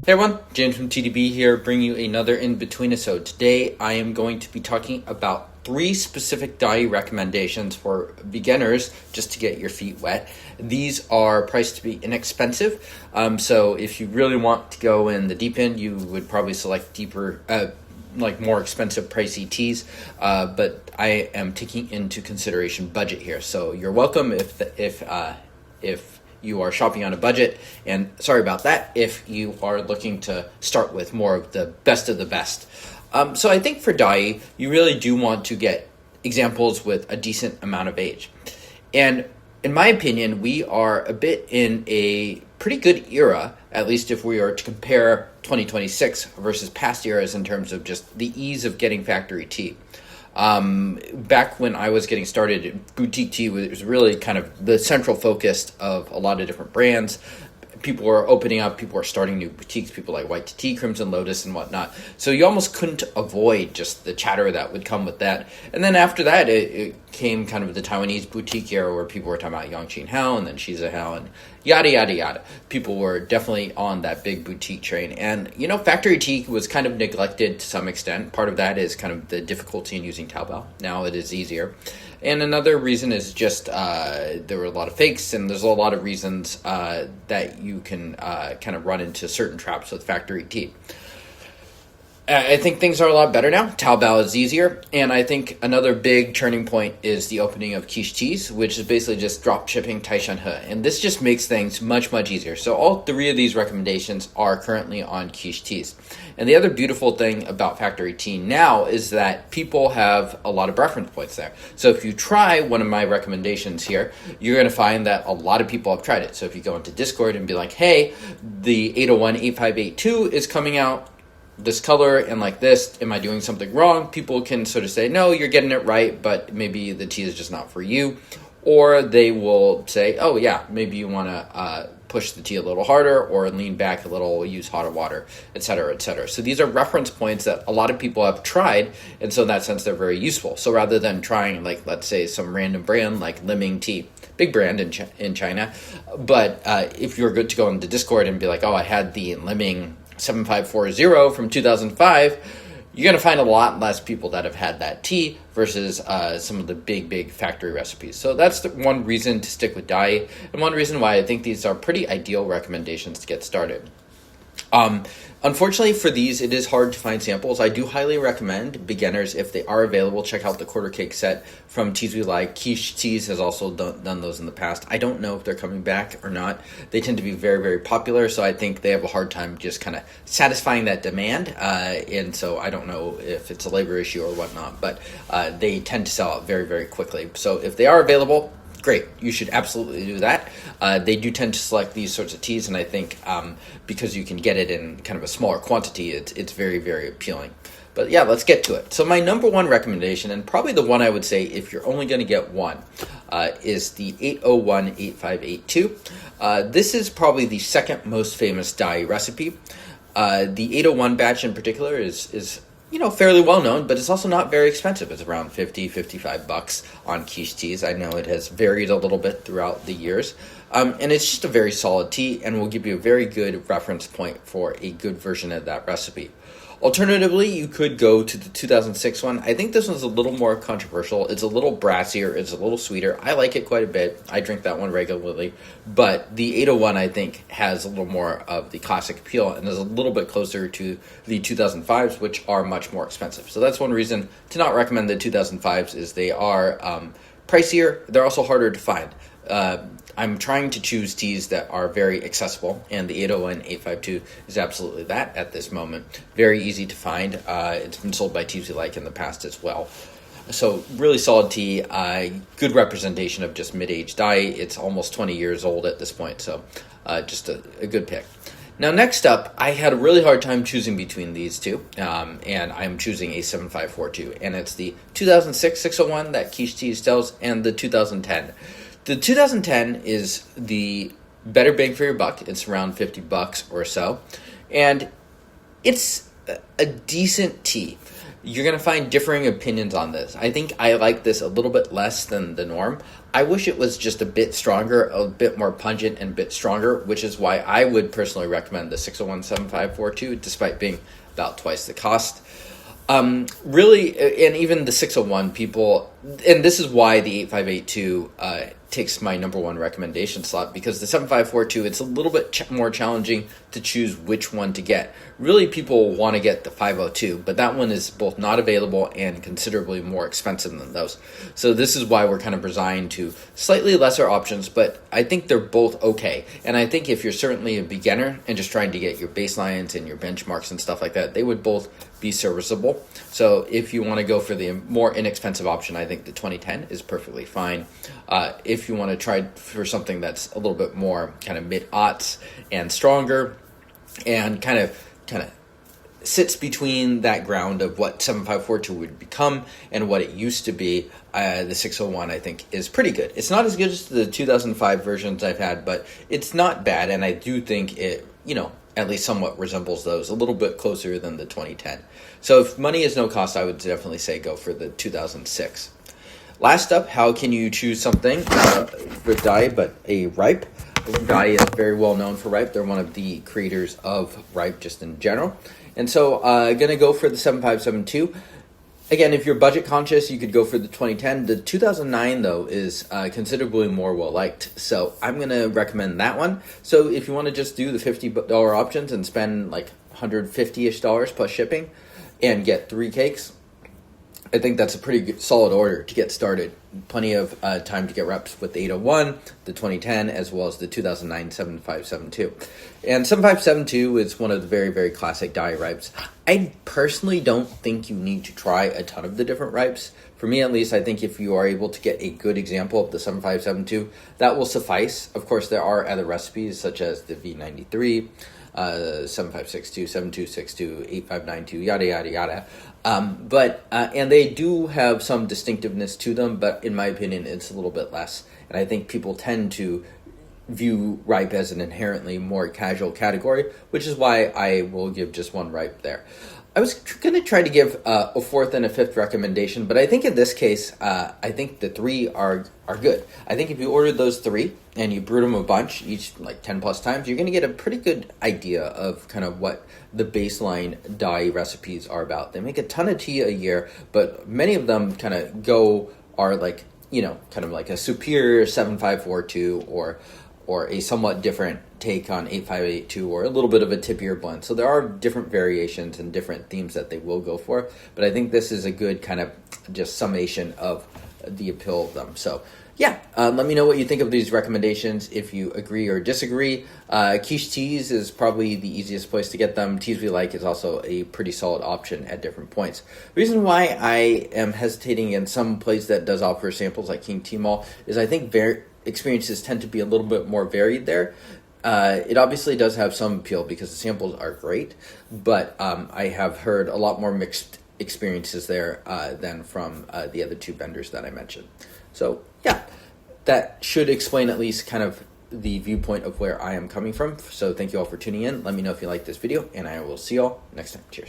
Hey everyone, James from TDB here, bringing you another Inbetweenisode. Today I am going to be talking about 3 specific Dayi recommendations for beginners just to get your feet wet. These are priced to be inexpensive, so if you really want to go in the deep end, you would probably select more expensive pricey teas, but I am taking into consideration budget here, so you're welcome if you are shopping on a budget, and sorry about that if you are looking to start with more of the best of the best. So I think for Dayi, you really do want to get examples with a decent amount of age. And in my opinion, we are a bit in a pretty good era, at least if we are to compare 2026 versus past eras in terms of just the ease of getting factory tea. Back when I was getting started, boutique tea was really kind of the central focus of a lot of different brands. People were opening up, people were starting new boutiques, people like White Tea, Crimson Lotus, and whatnot. So you almost couldn't avoid just the chatter that would come with that. And then after that, it came kind of the Taiwanese boutique era where people were talking about Yangqing Hao and then Shiza Hao and yada, yada, yada. People were definitely on that big boutique train. And, factory tea was kind of neglected to some extent. Part of that is kind of the difficulty in using Taobao. Now it is easier. And another reason is just there were a lot of fakes, and there's a lot of reasons that you can kind of run into certain traps with factory tea. I think things are a lot better now. Taobao is easier, and I think another big turning point is the opening of quiche teas, which is basically just drop shipping Taishan He, and this just makes things much, much easier. So all 3 of these recommendations are currently on quiche teas. And the other beautiful thing about factory tea now is that people have a lot of reference points there. So if you try one of my recommendations here, you're going to find that a lot of people have tried it. So if you go into Discord and be like, hey, the 801-8582 is coming out this color and like this, am I doing something wrong? People can sort of say, no, you're getting it right, but maybe the tea is just not for you. Or they will say, oh yeah, maybe you want to push the tea a little harder or lean back a little, use hotter water, etc., etc. So these are reference points that a lot of people have tried, and so in that sense, they're very useful. So rather than trying, like, let's say some random brand like Liming Tea, big brand in China, but if you're good to go into Discord and be like, oh, I had the Liming 7540 from 2005, you're going to find a lot less people that have had that tea versus some of the big factory recipes. So that's one reason to stick with Dayi, and one reason why I think these are pretty ideal recommendations to get started. Unfortunately for these, it is hard to find samples. I do highly recommend beginners, if they are available, check out the quarter cake set from Teas We Like. Quiche Teas has also done those in the past. I don't know if they're coming back or not. They tend to be very, very popular, so I think they have a hard time just kind of satisfying that demand, and so I don't know if it's a labor issue or whatnot, but they tend to sell out very, very quickly. So if they are available, great, you should absolutely do that. They do tend to select these sorts of teas, and I think because you can get it in kind of a smaller quantity, it's very, very appealing. But yeah, let's get to it. So my number 1 recommendation, and probably the one I would say if you're only going to get one, is the 801-8582. This is probably the second most famous Dayi recipe. The 801 batch in particular is fairly well known, but it's also not very expensive. It's around $50-$55 on quiche teas. I know it has varied a little bit throughout the years. And it's just a very solid tea and will give you a very good reference point for a good version of that recipe. Alternatively, you could go to the 2006 one. I think this one's a little more controversial. It's a little brassier. It's a little sweeter. I like it quite a bit. I drink that one regularly. But the 801, I think, has a little more of the classic appeal and is a little bit closer to the 2005s, which are much more expensive. So that's one reason to not recommend the 2005s is they are pricier. They're also harder to find. I'm trying to choose teas that are very accessible, and the 801-852 is absolutely that at this moment. Very easy to find. It's been sold by Teas We Like in the past as well. So really solid tea, good representation of just mid-age Dayi. It's almost 20 years old at this point, so just a good pick. Now, next up, I had a really hard time choosing between these two, and I'm choosing a 7542, and it's the 2006 601 that Quiche Teas sells, and the 2010. The 2010 is the better bang for your buck. It's around $50 or so, and it's a decent tea. you're going to find differing opinions on this. I think I like this a little bit less than the norm. I wish it was just a bit stronger, a bit more pungent and a bit stronger, which is why I would personally recommend the 601-7542, despite being about twice the cost. Really, and even the 601 people, and this is why the 8582 takes my number one recommendation slot, because the 7542, it's a little bit more challenging to choose which one to get. Really, people want to get the 502, but that one is both not available and considerably more expensive than those. So this is why we're kind of resigned to slightly lesser options, but I think they're both okay. And I think if you're certainly a beginner and just trying to get your baselines and your benchmarks and stuff like that, they would both be serviceable. So if you want to go for the more inexpensive option, I think the 2010 is perfectly fine. If you want to try for something that's a little bit more kind of mid-aughts and stronger and kind of sits between that ground of what 7542 would become and what it used to be, the 601 I think is pretty good. It's not as good as the 2005 versions I've had, but it's not bad, and I do think it, at least somewhat resembles those, a little bit closer than the 2010. So if money is no cost, I would definitely say go for the 2006. Last up, how can you choose something with Dayi but a ripe? Dayi is very well known for ripe. They're one of the creators of ripe just in general. And so going to go for the 7572. Again, if you're budget conscious, you could go for the 2010. The 2009, though, is considerably more well-liked. So I'm going to recommend that one. So if you want to just do the $50 options and spend like $150-ish plus shipping and get 3 cakes, I think that's a pretty good, solid order to get started. Plenty of time to get reps with the 801, the 2010, as well as the 2009 7572. And 7572 is one of the very, very classic Dayi ripes. I personally don't think you need to try a ton of the different ripes. For me, at least, I think if you are able to get a good example of the 7572, that will suffice. Of course, there are other recipes, such as the V93, 7562, 7262, 8592, yada, yada, yada. And they do have some distinctiveness to them, but in my opinion, it's a little bit less. And I think people tend to view ripe as an inherently more casual category, which is why I will give just one ripe there. I was going to try to give a fourth and a fifth recommendation, but I think in this case, I think the 3 are good. I think if you ordered those 3 and you brewed them a bunch, each like 10 plus times, you're going to get a pretty good idea of kind of what the baseline Dayi recipes are about. They make a ton of tea a year, but many of them kind of are like, kind of like a superior 7542 or a somewhat different take on 8582 or a little bit of a tippier blend. So there are different variations and different themes that they will go for, but I think this is a good kind of just summation of the appeal of them. So yeah, let me know what you think of these recommendations, if you agree or disagree. Quiche teas is probably the easiest place to get them. Teas We Like is also a pretty solid option at different points. The reason why I am hesitating in some place that does offer samples like King Tea Mall is I think experiences tend to be a little bit more varied there. It obviously does have some appeal because the samples are great, but I have heard a lot more mixed experiences there than from the other 2 vendors that I mentioned. So yeah, that should explain at least kind of the viewpoint of where I am coming from. So thank you all for tuning in. Let me know if you like this video, and I will see you all next time. Cheers.